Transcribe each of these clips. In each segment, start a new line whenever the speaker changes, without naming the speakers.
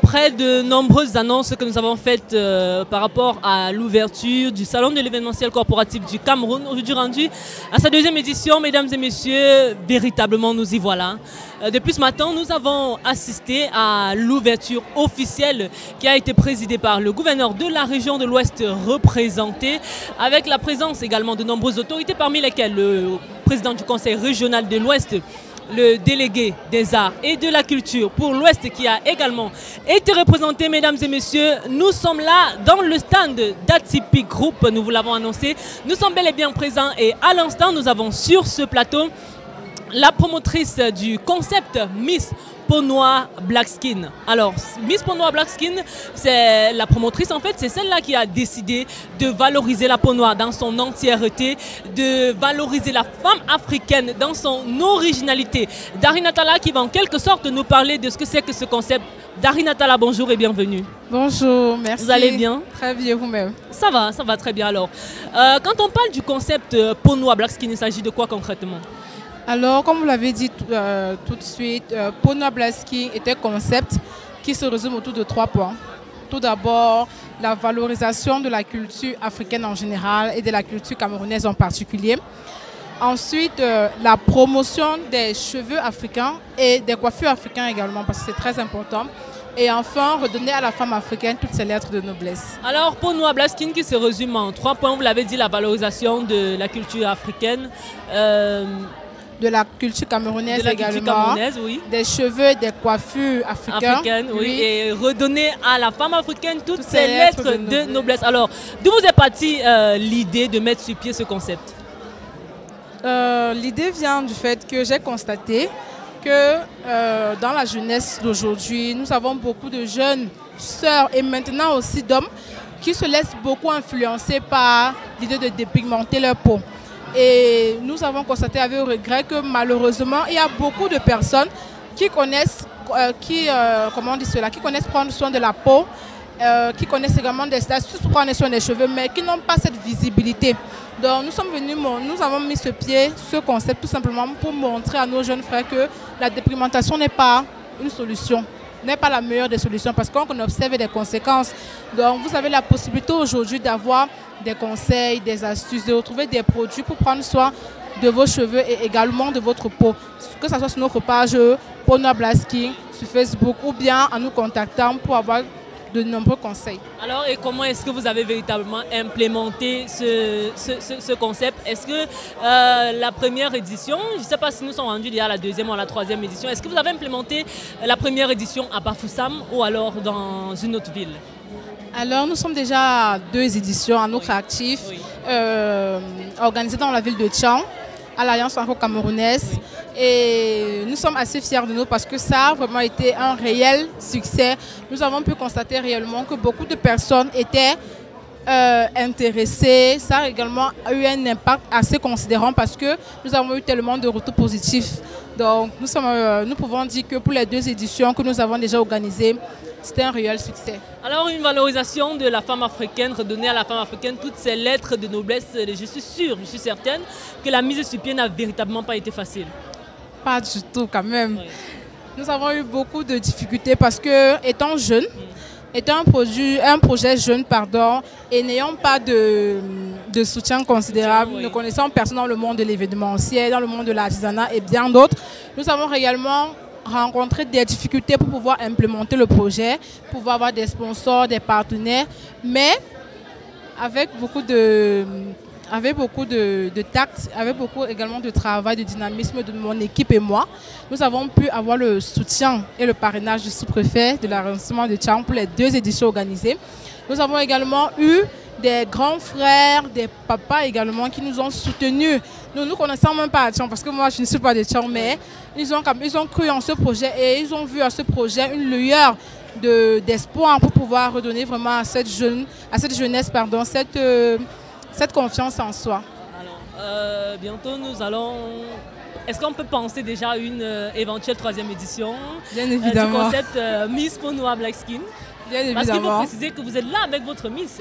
après de nombreuses annonces que nous avons faites par rapport à l'ouverture du salon de l'événementiel corporatif du Cameroun, aujourd'hui rendu à sa deuxième édition, mesdames et messieurs, véritablement nous y voilà. Depuis ce matin, nous avons assisté à l'ouverture officielle qui a été présidée par le gouverneur de la région de l'Ouest représenté, avec la présence également de nombreuses autorités, parmi lesquelles le président du conseil régional de l'Ouest, le délégué des arts et de la culture pour l'Ouest qui a également été représenté, mesdames et messieurs. Nous sommes là dans le stand d'Atipi Group, nous vous l'avons annoncé. Nous sommes bel et bien présents et à l'instant, nous avons sur ce plateau la promotrice du concept Miss Peau Noire Black Skin. Alors, Miss Peau Noire Black Skin, c'est la promotrice, en fait, c'est celle-là qui a décidé de valoriser la peau noire dans son entièreté, de valoriser la femme africaine dans son originalité. Darinatala qui va en quelque sorte nous parler de ce que c'est que ce concept. Darinatala, bonjour et bienvenue.
Bonjour, merci.
Vous allez bien?
Très bien, vous-même?
Ça va très bien alors. Quand on parle du concept Peau Noire Black Skin, il s'agit de quoi concrètement?
Alors, comme vous l'avez dit tout de suite, Peau Noire Black Skin est un concept qui se résume autour de 3 points. Tout d'abord, la valorisation de la culture africaine en général et de la culture camerounaise en particulier. Ensuite, la promotion des cheveux africains et des coiffures africaines également, parce que c'est très important. Et enfin, redonner à la femme africaine toutes ses lettres de noblesse. Alors,
Peau Noire Black Skin qui se résume en 3 points, vous l'avez dit, la valorisation de la culture africaine.
De la culture camerounaise également,
oui.
Des cheveux, des coiffures africaines,
oui. Et redonner à la femme africaine toutes ses lettres de noblesse. Alors, d'où vous est partie l'idée de mettre sur pied ce concept?
L'idée vient du fait que j'ai constaté que dans la jeunesse d'aujourd'hui, nous avons beaucoup de jeunes sœurs et maintenant aussi d'hommes qui se laissent beaucoup influencer par l'idée de dépigmenter leur peau. Et nous avons constaté avec regret que malheureusement, il y a beaucoup de personnes qui connaissent, qui connaissent prendre soin de la peau, qui connaissent également des astuces pour prendre soin des cheveux, mais qui n'ont pas cette visibilité. Donc nous avons mis sur pied ce concept tout simplement pour montrer à nos jeunes frères que la dépigmentation n'est pas une solution, n'est pas la meilleure des solutions parce qu'on observe des conséquences. Donc vous avez la possibilité aujourd'hui d'avoir des conseils, des astuces, de retrouver des produits pour prendre soin de vos cheveux et également de votre peau. Que ce soit sur notre page Peau Noire Black Skin, sur Facebook ou bien en nous contactant pour avoir de nombreux conseils.
Alors, et comment est-ce que vous avez véritablement implémenté ce concept? Est-ce que la première édition, je ne sais pas si nous sommes rendus déjà à la deuxième ou à la troisième édition, est-ce que vous avez implémenté la première édition à Bafoussam ou alors dans une autre ville?
Alors, nous sommes déjà à 2 éditions à notre actif, organisées dans la ville de Tchang, à l'Alliance franco-camerounaise. Oui. Et nous sommes assez fiers de nous parce que ça a vraiment été un réel succès. Nous avons pu constater réellement que beaucoup de personnes étaient intéressées. Ça a également eu un impact assez considérant parce que nous avons eu tellement de retours positifs. Donc, nous pouvons dire que pour les 2 éditions que nous avons déjà organisées, c'était un réel succès.
Alors, une valorisation de la femme africaine, redonner à la femme africaine toutes ses lettres de noblesse, je suis sûre, je suis certaine que la mise sur pied n'a véritablement pas été facile.
Pas du tout quand même. Oui. Nous avons eu beaucoup de difficultés parce que, étant jeune, étant un projet jeune, et n'ayant pas de soutien considérable, ne connaissant personne dans le monde de l'événementiel, dans le monde de l'artisanat et bien d'autres, nous avons réellement rencontré des difficultés pour pouvoir implémenter le projet, pour pouvoir avoir des sponsors, des partenaires, mais avec beaucoup de tact, avec beaucoup également de travail, de dynamisme de mon équipe et moi, nous avons pu avoir le soutien et le parrainage du sous-préfet de l'arrondissement de Tchang pour les 2 éditions organisées. Nous avons également eu des grands frères, des papas également qui nous ont soutenus. Nous ne connaissons même pas à Tchang parce que moi je ne suis pas de Tchang, mais ils ont cru en ce projet et ils ont vu à ce projet une lueur d'espoir pour pouvoir redonner vraiment à cette jeunesse cette confiance en soi.
Alors, bientôt nous allons... Est-ce qu'on peut penser déjà à une éventuelle 3e édition
du concept
Miss Peau Noire Black Skin?
Bien évidemment.
Parce qu'il faut préciser que vous êtes là avec votre Miss.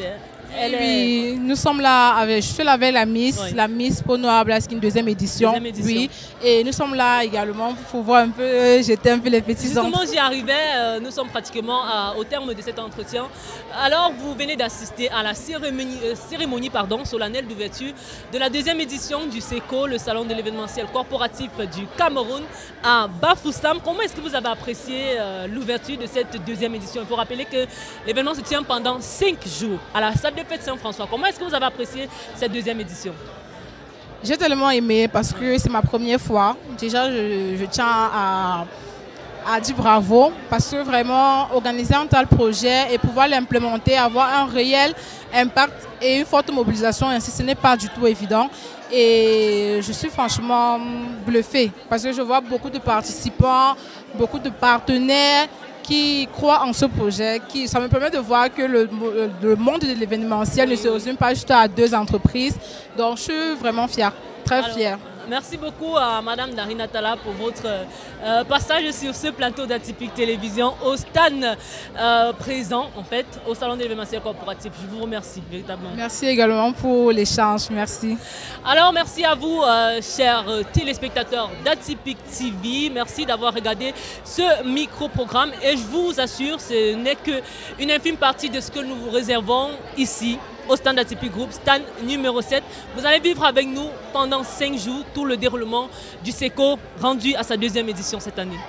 Oui, nous sommes là avec, je suis là avec la Miss Peau Noire Blaskin, deuxième édition. Oui, et nous sommes là également pour voir un peu, jeter un peu les petits
Justement, j'y arrivais, nous sommes pratiquement au terme de cet entretien. Alors, vous venez d'assister à la cérémonie solennelle d'ouverture de la deuxième édition du SECO, le salon de l'événementiel corporatif du Cameroun, à Bafoussam. Comment est-ce que vous avez apprécié l'ouverture de cette deuxième édition? Il faut rappeler que l'événement se tient pendant 5 jours à la salle de fête Saint-François. Comment est-ce que vous avez apprécié cette deuxième édition?
J'ai tellement aimé parce que c'est ma première fois. Déjà, je tiens à dire bravo parce que vraiment organiser un tel projet et pouvoir l'implémenter, avoir un réel impact et une forte mobilisation, ainsi ce n'est pas du tout évident. Et je suis franchement bluffée parce que je vois beaucoup de participants, beaucoup de partenaires qui croient en ce projet. Ça me permet de voir que le monde de l'événementiel ne se résume pas juste à 2 entreprises. Donc je suis vraiment fière, très fière.
Merci beaucoup à Madame Darina Talla pour votre passage sur ce plateau d'Atypique Télévision au stand présent en fait au salon de l'événementiel corporatif. Je vous remercie véritablement.
Merci également pour l'échange, merci.
Alors merci à vous chers téléspectateurs d'Atypique TV, merci d'avoir regardé ce micro-programme et je vous assure ce n'est qu'une infime partie de ce que nous vous réservons ici au stand Atypique Group, stand numéro 7. Vous allez vivre avec nous pendant 5 jours tout le déroulement du SECO rendu à sa deuxième édition cette année.